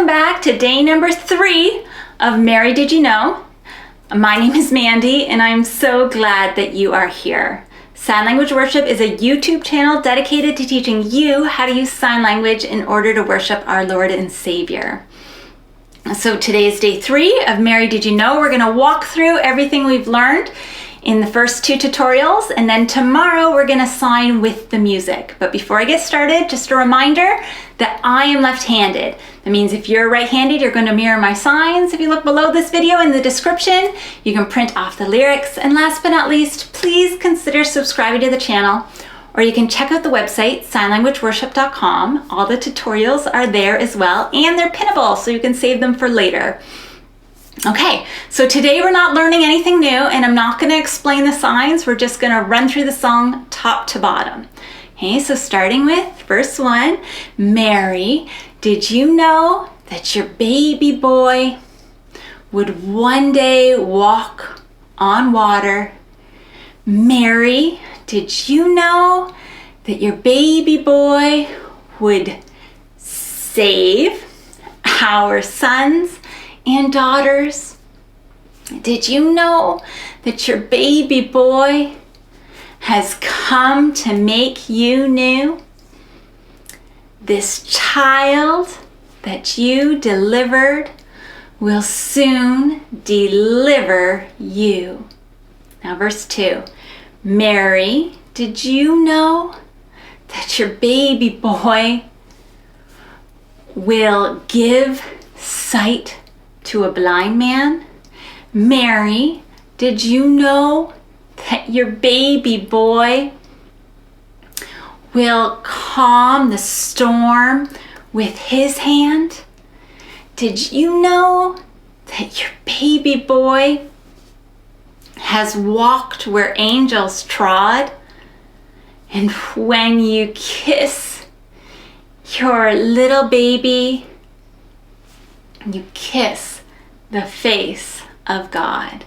Welcome back to day number 3 of Mary Did You Know? My name is Mandy and I'm so glad that you are here. Sign Language Worship is a YouTube channel dedicated to teaching you how to use sign language in order to worship our Lord and Savior. So today is day 3 of Mary Did You Know? We're going to walk through everything we've learned in the first 2 tutorials, and then tomorrow we're going to sign with the music. But before I get started, just a reminder that I am left-handed. That means if you're right-handed, you're going to mirror my signs. If you look below this video in the description, you can print off the lyrics. And last but not least, please consider subscribing to the channel, or you can check out the website, signlanguageworship.com. All the tutorials are there as well, and they're pinnable, so you can save them for later. Okay, so today we're not learning anything new, and I'm not going to explain the signs. We're just going to run through the song top to bottom. Okay, so starting with verse 1, Mary, did you know that your baby boy would one day walk on water? Mary, did you know that your baby boy would save our sons and daughters? Did you know that your baby boy has come to make you new? This child that you delivered will soon deliver you. Now verse 2, Mary, did you know that your baby boy will give sight to a blind man? Mary, did you know that your baby boy will calm the storm with his hand? Did you know that your baby boy has walked where angels trod? And when you kiss your little baby, you kiss the face of God.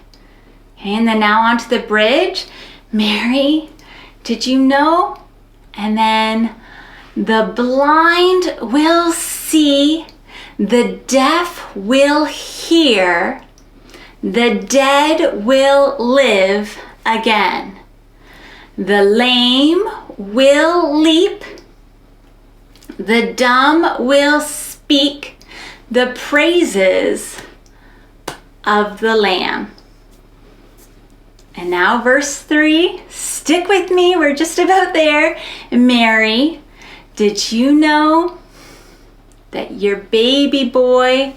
Okay, and then now onto the bridge. Mary, did you know? And then the blind will see, the deaf will hear, the dead will live again. The lame will leap, the dumb will speak the praises of the Lamb. And now verse 3, stick with me, we're just about there. Mary, did you know that your baby boy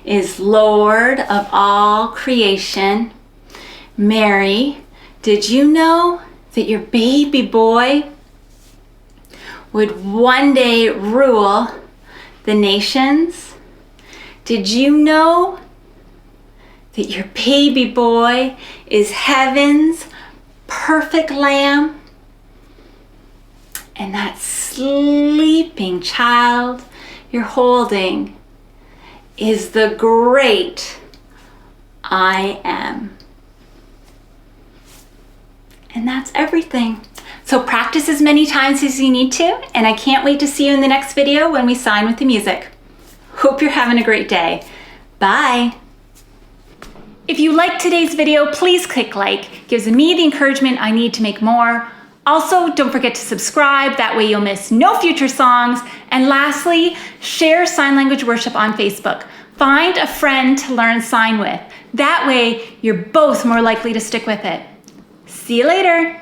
is Lord of all creation? Mary, did you know that your baby boy would one day rule the nations? Did you know that your baby boy is heaven's perfect lamb? And that sleeping child you're holding is the great I Am. And that's everything. So practice as many times as you need to, and I can't wait to see you in the next video when we sign with the music. Hope you're having a great day. Bye. If you liked today's video, please click like. It gives me the encouragement I need to make more. Also, don't forget to subscribe. That way you'll miss no future songs. And lastly, share Sign Language Worship on Facebook. Find a friend to learn sign with. That way, you're both more likely to stick with it. See you later.